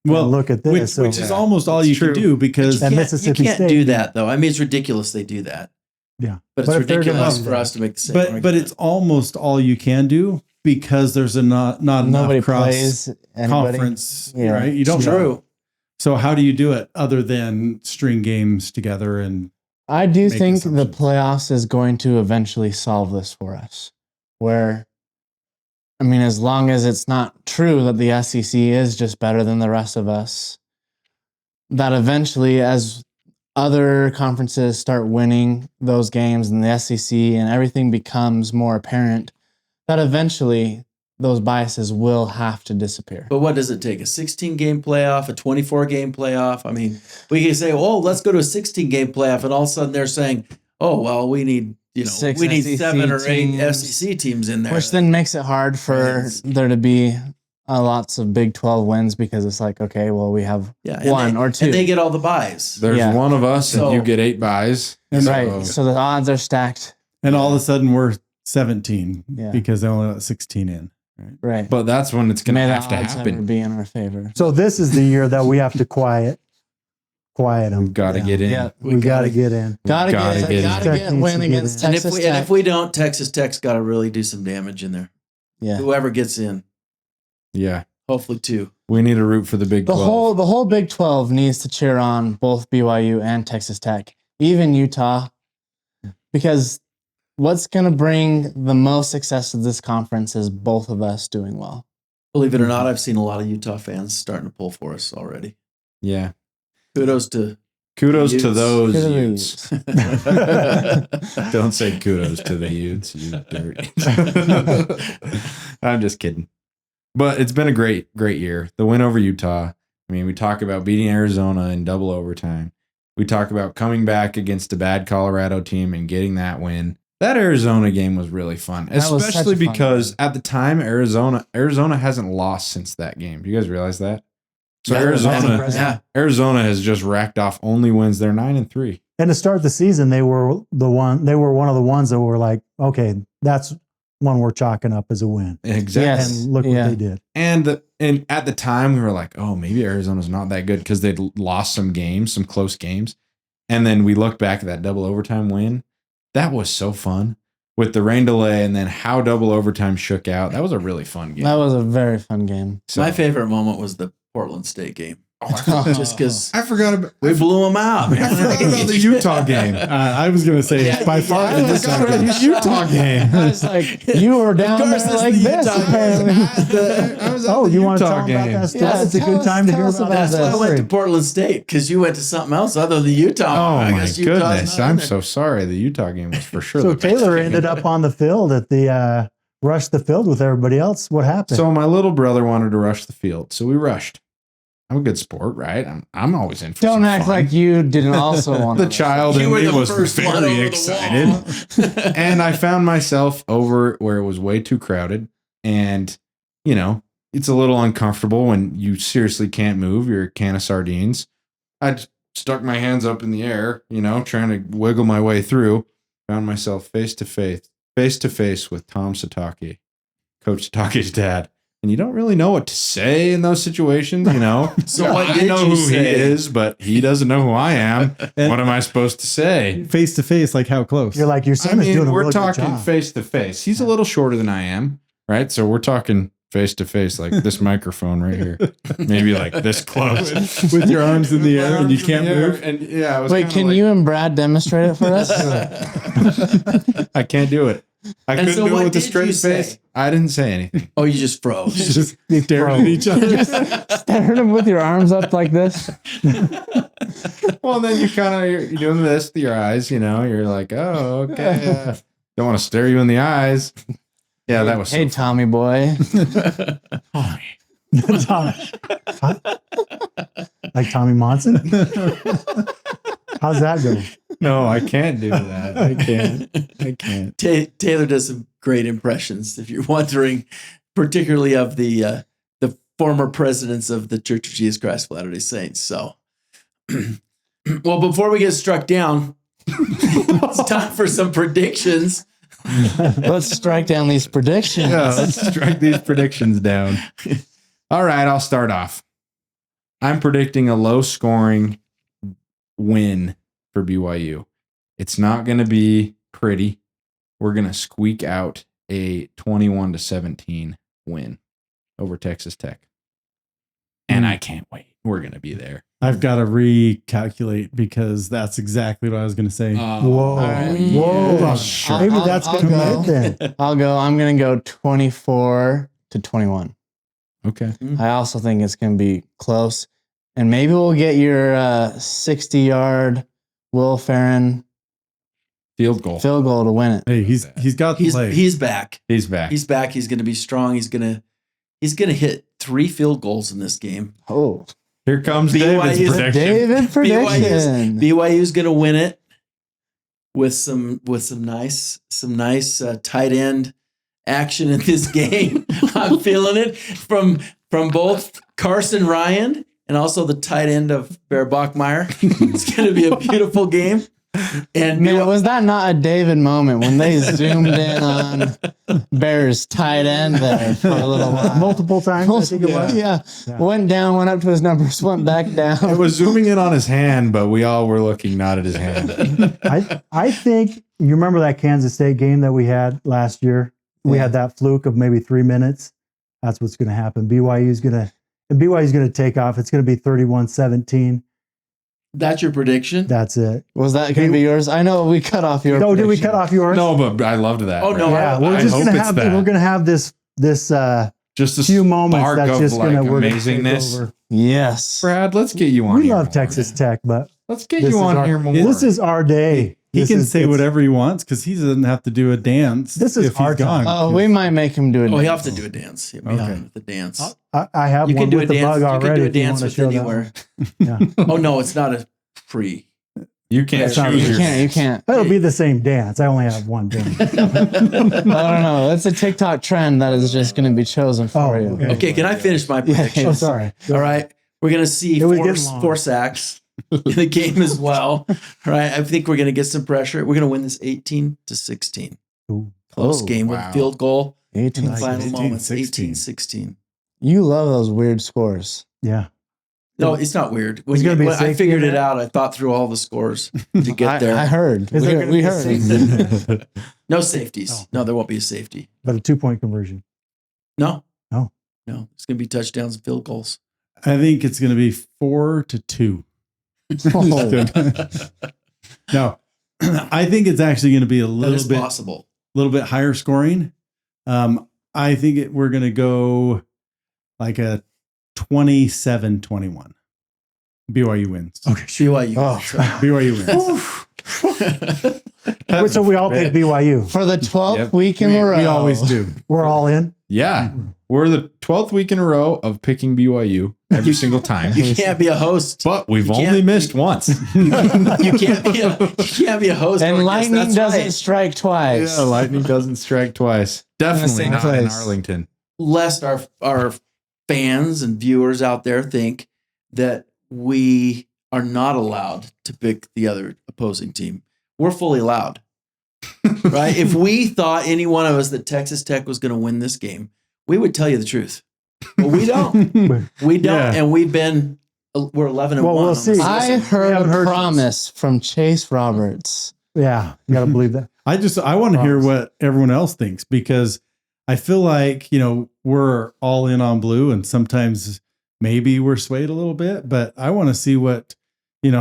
[SPEAKER 5] well,
[SPEAKER 4] and look at this.
[SPEAKER 5] which is almost all
[SPEAKER 2] It's
[SPEAKER 5] you
[SPEAKER 2] true.
[SPEAKER 5] can do because
[SPEAKER 4] And
[SPEAKER 1] You
[SPEAKER 4] Mississippi
[SPEAKER 1] can't
[SPEAKER 4] State.
[SPEAKER 1] do that, though. I mean, it's ridiculous they do that.
[SPEAKER 4] Yeah.
[SPEAKER 1] But it's
[SPEAKER 4] if they're gonna
[SPEAKER 1] ridiculous
[SPEAKER 4] do
[SPEAKER 1] for
[SPEAKER 4] that-
[SPEAKER 1] us to make the same
[SPEAKER 5] but
[SPEAKER 1] argument.
[SPEAKER 5] it's almost all you can do because there's not
[SPEAKER 3] Nobody
[SPEAKER 5] enough cross
[SPEAKER 3] plays anybody.
[SPEAKER 5] conference,
[SPEAKER 3] Yeah.
[SPEAKER 5] right? You don't
[SPEAKER 1] It's
[SPEAKER 5] know.
[SPEAKER 1] true.
[SPEAKER 5] So how do you do it other than string games together? And
[SPEAKER 3] I do
[SPEAKER 5] make
[SPEAKER 3] think the
[SPEAKER 5] assumptions.
[SPEAKER 3] playoffs is going to eventually solve this for us. Where, I mean, as long as it's not true that the SEC is just better than the rest of us, that eventually, as other conferences start winning those games in the SEC and everything becomes more apparent, that eventually those biases will have to disappear.
[SPEAKER 1] But what does it take? A 16-game playoff, a 24-game playoff? I mean, we can say, oh, let's go to a 16-game playoff, and all of a sudden they're saying, oh, well, we need,
[SPEAKER 3] Six
[SPEAKER 1] we need
[SPEAKER 3] SEC
[SPEAKER 1] 7 or 8
[SPEAKER 3] teams.
[SPEAKER 1] SEC teams in there.
[SPEAKER 3] Which then makes it hard for
[SPEAKER 1] Right.
[SPEAKER 3] there to be lots of Big 12 wins because it's like, okay, well, we have
[SPEAKER 1] and
[SPEAKER 3] one or two.
[SPEAKER 1] And they get all the buys.
[SPEAKER 2] There's
[SPEAKER 3] Yeah.
[SPEAKER 2] one of us,
[SPEAKER 1] So-
[SPEAKER 2] and you get 8 buys.
[SPEAKER 3] Right. So the odds are stacked.
[SPEAKER 5] all of a sudden we're 17
[SPEAKER 3] Yeah.
[SPEAKER 5] because they only let 16 in.
[SPEAKER 3] Right.
[SPEAKER 2] But that's when it's going to
[SPEAKER 3] May the
[SPEAKER 2] have to
[SPEAKER 3] odds ever
[SPEAKER 2] happen.
[SPEAKER 3] be in our favor.
[SPEAKER 4] So this is the year that we have to quiet them.
[SPEAKER 2] We've got to get in.
[SPEAKER 3] Yeah.
[SPEAKER 4] We got to get in.
[SPEAKER 3] Gotta
[SPEAKER 2] Gotta
[SPEAKER 3] get,
[SPEAKER 2] get
[SPEAKER 3] gotta
[SPEAKER 4] in.
[SPEAKER 3] get win
[SPEAKER 4] Needs to get
[SPEAKER 3] against
[SPEAKER 4] in.
[SPEAKER 3] Texas
[SPEAKER 1] And
[SPEAKER 3] Tech.
[SPEAKER 1] if we don't, Texas Tech's got to really do some damage in there.
[SPEAKER 3] Yeah.
[SPEAKER 1] Whoever gets in,
[SPEAKER 2] Yeah.
[SPEAKER 1] hopefully 2.
[SPEAKER 2] We need to root for the Big
[SPEAKER 3] The
[SPEAKER 2] 12.
[SPEAKER 3] whole Big 12 needs to cheer on both BYU and Texas Tech, even Utah, because what's going to bring the most success to this conference is both of us doing well.
[SPEAKER 1] Believe it or not, I've seen a lot of Utah fans starting to pull for us already.
[SPEAKER 2] Yeah.
[SPEAKER 1] Kudos to
[SPEAKER 2] Kudos to
[SPEAKER 1] Utes.
[SPEAKER 2] those
[SPEAKER 3] Kudos.
[SPEAKER 2] Utes. Don't say kudos to the Utes, you dirty. I'm just kidding. But it's been a great year. The win over Utah. I mean, we talk about beating Arizona in double overtime. We talk about coming back against a bad Colorado team and getting that win. That Arizona game was really fun,
[SPEAKER 3] That was such
[SPEAKER 2] especially
[SPEAKER 3] a fun
[SPEAKER 2] because
[SPEAKER 3] game.
[SPEAKER 2] at the time Arizona hasn't lost since that game. Do you guys realize that? So
[SPEAKER 1] Yeah, that's
[SPEAKER 2] Arizona
[SPEAKER 1] impressive.
[SPEAKER 2] Arizona has just racked off only wins. They're 9-3.
[SPEAKER 4] And to start the season, they were one of the ones that were like, okay, that's one we're chalking up as a win.
[SPEAKER 2] Exactly.
[SPEAKER 3] Yes.
[SPEAKER 4] And look
[SPEAKER 3] Yeah.
[SPEAKER 4] what they did.
[SPEAKER 2] And at the time we were like, oh, maybe Arizona's not that good because they'd lost some games, some close games. And then we look back at that double overtime win. That was so fun with the rain delay and then how double overtime shook out. That was a really fun game.
[SPEAKER 3] That was a very fun game.
[SPEAKER 2] So-
[SPEAKER 1] My favorite moment was the Portland State game.
[SPEAKER 3] Oh,
[SPEAKER 1] Just because
[SPEAKER 2] I forgot about
[SPEAKER 1] we blew them out.
[SPEAKER 2] I forgot about the Utah game.
[SPEAKER 5] I was going to say
[SPEAKER 1] Yeah,
[SPEAKER 5] by far
[SPEAKER 1] yeah,
[SPEAKER 5] the
[SPEAKER 1] I
[SPEAKER 2] I
[SPEAKER 5] best
[SPEAKER 2] forgot about
[SPEAKER 5] game.
[SPEAKER 2] the Utah game.
[SPEAKER 3] I was like, you were down
[SPEAKER 1] Of course,
[SPEAKER 3] there
[SPEAKER 1] it's
[SPEAKER 3] like
[SPEAKER 1] the
[SPEAKER 3] this,
[SPEAKER 1] Utah
[SPEAKER 3] apparently.
[SPEAKER 2] I was at
[SPEAKER 4] Oh,
[SPEAKER 2] the
[SPEAKER 4] you want to
[SPEAKER 2] Utah
[SPEAKER 4] talk about
[SPEAKER 2] game.
[SPEAKER 4] that story?
[SPEAKER 3] Yeah,
[SPEAKER 4] It's a
[SPEAKER 3] tell
[SPEAKER 4] good
[SPEAKER 3] us-
[SPEAKER 4] time to
[SPEAKER 3] tell
[SPEAKER 4] hear
[SPEAKER 3] us
[SPEAKER 4] about
[SPEAKER 3] about
[SPEAKER 4] that
[SPEAKER 1] That's why I went to
[SPEAKER 4] story.
[SPEAKER 1] Portland State, because you went to something else other than Utah.
[SPEAKER 2] Oh
[SPEAKER 1] I
[SPEAKER 2] my
[SPEAKER 1] guess Utah's
[SPEAKER 2] goodness.
[SPEAKER 1] not in
[SPEAKER 2] I'm
[SPEAKER 1] there.
[SPEAKER 2] so sorry. The Utah game was for sure.
[SPEAKER 4] So
[SPEAKER 2] the best
[SPEAKER 4] Taylor
[SPEAKER 2] game.
[SPEAKER 4] ended up on the field at the rush the field with everybody else. What happened?
[SPEAKER 2] So my little brother wanted to rush the field, so we rushed. I'm a good sport, right? I'm always in for
[SPEAKER 3] Don't
[SPEAKER 2] some
[SPEAKER 3] act
[SPEAKER 2] fun.
[SPEAKER 3] like you didn't also want
[SPEAKER 2] The
[SPEAKER 3] to.
[SPEAKER 2] child
[SPEAKER 1] You
[SPEAKER 2] in
[SPEAKER 1] were
[SPEAKER 2] me
[SPEAKER 1] the
[SPEAKER 2] was
[SPEAKER 1] first one
[SPEAKER 2] very
[SPEAKER 1] over the
[SPEAKER 2] excited.
[SPEAKER 1] wall.
[SPEAKER 2] And I found myself over where it was way too crowded. And, you know, it's a little uncomfortable when you seriously can't move. You're a can of sardines. I just stuck my hands up in the air, you know, trying to wiggle my way through. Found myself face to face with Tom Satake, Coach Satake's dad. And you don't really know what to say in those situations, you know.
[SPEAKER 1] So what
[SPEAKER 2] I
[SPEAKER 1] did
[SPEAKER 2] know
[SPEAKER 1] you
[SPEAKER 2] who
[SPEAKER 1] say?
[SPEAKER 2] he is, but he doesn't know who I am.
[SPEAKER 5] And-
[SPEAKER 2] What am I supposed to say?
[SPEAKER 5] Face to face, like how close?
[SPEAKER 4] You're like, your
[SPEAKER 2] I
[SPEAKER 4] son is doing
[SPEAKER 2] mean,
[SPEAKER 4] a
[SPEAKER 2] we're
[SPEAKER 4] really good
[SPEAKER 2] talking
[SPEAKER 4] job.
[SPEAKER 2] face to face. He's a little shorter than I am, right? So we're talking face to face, like this microphone right here. Maybe like this close.
[SPEAKER 5] With your arms in the air and you can't
[SPEAKER 2] Yeah,
[SPEAKER 5] move.
[SPEAKER 2] And yeah, I was
[SPEAKER 3] Wait,
[SPEAKER 2] kinda
[SPEAKER 3] can
[SPEAKER 2] like,
[SPEAKER 3] you and Brad demonstrate it for us?
[SPEAKER 2] I can't do it. I
[SPEAKER 1] And
[SPEAKER 2] couldn't
[SPEAKER 1] so
[SPEAKER 2] do
[SPEAKER 1] what
[SPEAKER 2] it with a
[SPEAKER 1] did you
[SPEAKER 2] straight
[SPEAKER 1] say?
[SPEAKER 2] face. I didn't say anything.
[SPEAKER 1] Oh, you just froze.
[SPEAKER 5] Just staring at each other.
[SPEAKER 3] Staring him with your arms up like this.
[SPEAKER 2] Well, then you kind of you're doing this with your eyes. You're like, oh, okay. Don't want to stare you in the eyes. Yeah, that was.
[SPEAKER 3] Hey, Tommy boy.
[SPEAKER 4] Tommy. Huh? Like Tommy Monson? How's that go?
[SPEAKER 2] No, I can't do that. I can't.
[SPEAKER 1] Taylor does some great impressions, if you're wondering, particularly of the former presidents of the Church of Jesus Christ of Latter-day Saints. So, well, before we get struck down, it's time for some predictions.
[SPEAKER 3] Let's strike down these predictions.
[SPEAKER 2] Yeah, let's strike these predictions down. All right, I'll start off. I'm predicting a low-scoring win for BYU. It's not going to be pretty. We're going to squeak out a 21-17 win over Texas Tech. And I can't wait. We're going to be there.
[SPEAKER 5] I've got to recalculate because that's exactly what I was going to say.
[SPEAKER 4] Whoa.
[SPEAKER 3] right.
[SPEAKER 4] Whoa.
[SPEAKER 2] Sure.
[SPEAKER 4] Maybe
[SPEAKER 3] I'll-
[SPEAKER 4] that's
[SPEAKER 3] I'll
[SPEAKER 4] going to
[SPEAKER 3] go.
[SPEAKER 4] be it then.
[SPEAKER 3] I'll go. I'm going to go 24-21.
[SPEAKER 2] Okay.
[SPEAKER 3] I also think it's going to be close. And maybe we'll get your 60-yard Will Farron
[SPEAKER 2] Field goal.
[SPEAKER 3] field goal to win it.
[SPEAKER 5] Hey, he's got the
[SPEAKER 1] He's
[SPEAKER 5] leg.
[SPEAKER 1] he's back.
[SPEAKER 2] He's back.
[SPEAKER 1] He's back. He's going to be strong. He's going to hit 3 field goals in this game.
[SPEAKER 3] Oh,
[SPEAKER 2] Here comes
[SPEAKER 1] BYU's
[SPEAKER 2] David's prediction.
[SPEAKER 3] David prediction.
[SPEAKER 1] BYU's going to win it with some nice tight end action in this game. I'm feeling it from both Carson Ryan and also the tight end of Bear Bachmeyer. It's going to be a beautiful game. And
[SPEAKER 3] Man, was that not a David moment when they zoomed in on Bear's tight end there for a little while?
[SPEAKER 4] Multiple times, I think it was.
[SPEAKER 3] Yeah.
[SPEAKER 4] Yeah.
[SPEAKER 3] Went down, went up to his numbers, went back down.
[SPEAKER 2] It was zooming in on his hand, but we all were looking not at his hand.
[SPEAKER 4] I think you remember that Kansas State game that we had last year? We had that fluke of maybe 3 minutes. That's what's going to happen. BYU's going to take off. It's going to be 31-17.
[SPEAKER 1] that's your prediction?
[SPEAKER 4] That's it.
[SPEAKER 3] Was that going to be yours? I know we cut off your.
[SPEAKER 4] No, did we
[SPEAKER 3] prediction.
[SPEAKER 4] cut off yours?
[SPEAKER 2] No, but I loved that.
[SPEAKER 1] Oh, no,
[SPEAKER 4] Yeah,
[SPEAKER 1] I
[SPEAKER 4] we're just
[SPEAKER 2] hope
[SPEAKER 4] going to
[SPEAKER 2] it's
[SPEAKER 4] have
[SPEAKER 2] that.
[SPEAKER 4] we're going to have this
[SPEAKER 2] Just a
[SPEAKER 4] few moments
[SPEAKER 2] spark
[SPEAKER 4] that's
[SPEAKER 2] of
[SPEAKER 4] just
[SPEAKER 2] like
[SPEAKER 4] going to take
[SPEAKER 2] amazingness.
[SPEAKER 4] over.
[SPEAKER 3] Yes.
[SPEAKER 2] Brad, let's get you on.
[SPEAKER 4] We
[SPEAKER 2] here
[SPEAKER 4] love
[SPEAKER 2] more.
[SPEAKER 4] Texas Tech, but
[SPEAKER 2] Let's get
[SPEAKER 4] this
[SPEAKER 2] you
[SPEAKER 4] is
[SPEAKER 2] on
[SPEAKER 4] our-
[SPEAKER 2] here more.
[SPEAKER 4] this is our day.
[SPEAKER 5] He
[SPEAKER 4] This
[SPEAKER 5] can
[SPEAKER 4] is-
[SPEAKER 5] say
[SPEAKER 4] it's-
[SPEAKER 5] whatever he wants because he doesn't have to do a dance.
[SPEAKER 4] This is
[SPEAKER 5] if
[SPEAKER 4] our
[SPEAKER 5] he's gone.
[SPEAKER 3] Oh, we might make him do it.
[SPEAKER 1] Oh, he'll have to do a dance. Hit me on with the dance.
[SPEAKER 4] I have
[SPEAKER 1] You
[SPEAKER 4] one
[SPEAKER 1] can do a
[SPEAKER 4] with the
[SPEAKER 1] dance.
[SPEAKER 4] bug
[SPEAKER 1] You
[SPEAKER 4] already.
[SPEAKER 1] can do a
[SPEAKER 4] if you
[SPEAKER 1] dance
[SPEAKER 4] wanna
[SPEAKER 1] with
[SPEAKER 4] show that
[SPEAKER 1] anywhere.
[SPEAKER 4] one. Yeah.
[SPEAKER 1] Oh no, it's not a free.
[SPEAKER 2] You can't
[SPEAKER 4] That's not-
[SPEAKER 2] choose
[SPEAKER 3] You
[SPEAKER 2] your
[SPEAKER 3] can't. You can't.
[SPEAKER 4] It'll be the same dance. I only have one dance.
[SPEAKER 3] I don't know. That's a TikTok trend that is just going to be chosen for
[SPEAKER 4] Oh,
[SPEAKER 3] you.
[SPEAKER 4] okay.
[SPEAKER 1] Okay, can I finish my prediction?
[SPEAKER 4] Oh, sorry.
[SPEAKER 1] All right. We're going to see
[SPEAKER 4] It was
[SPEAKER 1] four,
[SPEAKER 4] getting long.
[SPEAKER 1] 4 sacks in the game as well. All right. I think we're going to get some pressure. We're going to win this 18-16.
[SPEAKER 4] Ooh.
[SPEAKER 1] Close
[SPEAKER 3] Oh,
[SPEAKER 1] game with
[SPEAKER 2] wow.
[SPEAKER 1] a field goal
[SPEAKER 3] 18.
[SPEAKER 1] in the final
[SPEAKER 5] 18-16.
[SPEAKER 1] moments. 18-16.
[SPEAKER 3] You love those weird scores.
[SPEAKER 4] Yeah.
[SPEAKER 1] No, it's not weird.
[SPEAKER 4] There's gonna be a
[SPEAKER 1] When I
[SPEAKER 4] safety
[SPEAKER 1] figured
[SPEAKER 4] in
[SPEAKER 1] it
[SPEAKER 4] there?
[SPEAKER 1] out. I thought through all the scores to get there.
[SPEAKER 3] I heard.
[SPEAKER 4] Is there
[SPEAKER 3] We,
[SPEAKER 4] gonna
[SPEAKER 3] we
[SPEAKER 4] be a
[SPEAKER 3] heard.
[SPEAKER 4] safety?
[SPEAKER 1] No safeties.
[SPEAKER 4] Oh.
[SPEAKER 1] No, there won't be a safety.
[SPEAKER 4] But a 2-point conversion.
[SPEAKER 1] No.
[SPEAKER 4] No.
[SPEAKER 1] No. It's going to be touchdowns and field goals.
[SPEAKER 5] I think it's going to be 4-2. No, I think it's actually going to be a
[SPEAKER 1] That
[SPEAKER 5] little
[SPEAKER 1] is
[SPEAKER 5] bit
[SPEAKER 1] possible.
[SPEAKER 5] higher scoring. I think we're going to go like a 27-21. BYU wins.
[SPEAKER 4] Okay.
[SPEAKER 1] BYU.
[SPEAKER 3] Oh.
[SPEAKER 5] BYU wins.
[SPEAKER 4] So we all pick BYU.
[SPEAKER 3] For the 12th
[SPEAKER 2] Yep.
[SPEAKER 3] week in a row.
[SPEAKER 5] We always do.
[SPEAKER 4] We're all in.
[SPEAKER 2] Yeah. We're the 12th week in a row of picking BYU every single time.
[SPEAKER 1] You can't be a host.
[SPEAKER 2] But we've
[SPEAKER 1] You
[SPEAKER 2] only
[SPEAKER 1] can't-
[SPEAKER 2] missed once.
[SPEAKER 1] You can't be a host.
[SPEAKER 3] And
[SPEAKER 1] or a guest.
[SPEAKER 3] lightning
[SPEAKER 1] That's
[SPEAKER 3] doesn't
[SPEAKER 1] right.
[SPEAKER 3] strike twice.
[SPEAKER 2] Yeah, lightning doesn't strike twice. Definitely
[SPEAKER 3] same
[SPEAKER 2] not in
[SPEAKER 3] place.
[SPEAKER 2] Arlington.
[SPEAKER 1] Lest our fans and viewers out there think that we are not allowed to pick the other opposing team. We're fully allowed. Right? If we thought any one of us that Texas Tech was going to win this game, we would tell you the truth. But we don't. We don't.
[SPEAKER 5] Yeah.
[SPEAKER 1] And we're 11-1.
[SPEAKER 4] Well, we'll
[SPEAKER 1] on
[SPEAKER 4] see.
[SPEAKER 1] this
[SPEAKER 3] I
[SPEAKER 1] season.
[SPEAKER 3] heard
[SPEAKER 4] haven't
[SPEAKER 3] a
[SPEAKER 4] heard-
[SPEAKER 3] promise from Chase Roberts.
[SPEAKER 4] Yeah. You got to believe that.
[SPEAKER 5] I want to hear what everyone else thinks because I feel like, we're all in on blue, and sometimes maybe we're swayed a little bit, but I want to see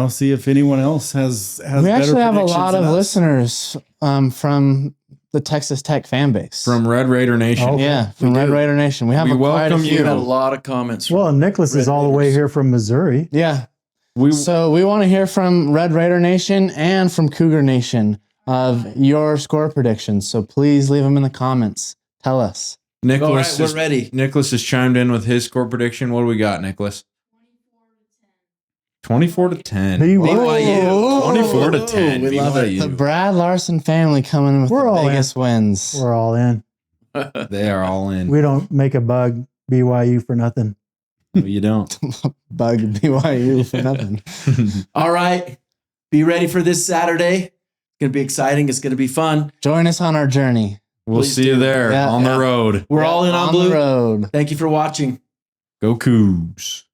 [SPEAKER 5] see if anyone else has
[SPEAKER 3] We
[SPEAKER 5] better
[SPEAKER 3] actually have a
[SPEAKER 5] predictions
[SPEAKER 3] lot
[SPEAKER 5] than
[SPEAKER 3] of
[SPEAKER 5] us.
[SPEAKER 3] listeners from the Texas Tech fan base.
[SPEAKER 2] From Red Raider Nation.
[SPEAKER 4] Oh,
[SPEAKER 3] yeah, from
[SPEAKER 1] We
[SPEAKER 3] Red
[SPEAKER 1] do.
[SPEAKER 3] Raider Nation. We have
[SPEAKER 2] We
[SPEAKER 3] quite a
[SPEAKER 2] welcome
[SPEAKER 3] few.
[SPEAKER 1] We
[SPEAKER 2] you.
[SPEAKER 1] had a lot of comments.
[SPEAKER 4] Well, and Nicholas is
[SPEAKER 1] Red
[SPEAKER 4] all the way
[SPEAKER 1] Raiders.
[SPEAKER 4] here from Missouri.
[SPEAKER 3] Yeah.
[SPEAKER 2] We
[SPEAKER 3] So we want to hear from Red Raider Nation and from Cougar Nation of your score predictions. So please leave them in the comments. Tell us.
[SPEAKER 2] Nicholas
[SPEAKER 1] All right, we're ready.
[SPEAKER 2] Nicholas has chimed in with his score prediction. What do we got, Nicholas? 24 to 10.
[SPEAKER 1] BYU.
[SPEAKER 2] 24 to 10.
[SPEAKER 1] We love it.
[SPEAKER 3] The Brad Larsen family coming in with
[SPEAKER 4] We're
[SPEAKER 3] the
[SPEAKER 4] all
[SPEAKER 3] biggest wins.
[SPEAKER 4] We're all in.
[SPEAKER 2] They are all in.
[SPEAKER 4] We don't make a bug BYU for nothing.
[SPEAKER 2] No, you don't.
[SPEAKER 3] Bug BYU for nothing.
[SPEAKER 1] All right. Be ready for this Saturday. It's going to be exciting. It's going to be fun.
[SPEAKER 3] Join us on our journey.
[SPEAKER 2] We'll
[SPEAKER 1] Please
[SPEAKER 2] see you
[SPEAKER 1] do.
[SPEAKER 2] there
[SPEAKER 3] Yeah,
[SPEAKER 2] on
[SPEAKER 1] yeah.
[SPEAKER 2] the road.
[SPEAKER 1] We're all in on
[SPEAKER 3] the
[SPEAKER 1] blue.
[SPEAKER 3] road.
[SPEAKER 1] Thank you for watching.
[SPEAKER 2] Go Cougs.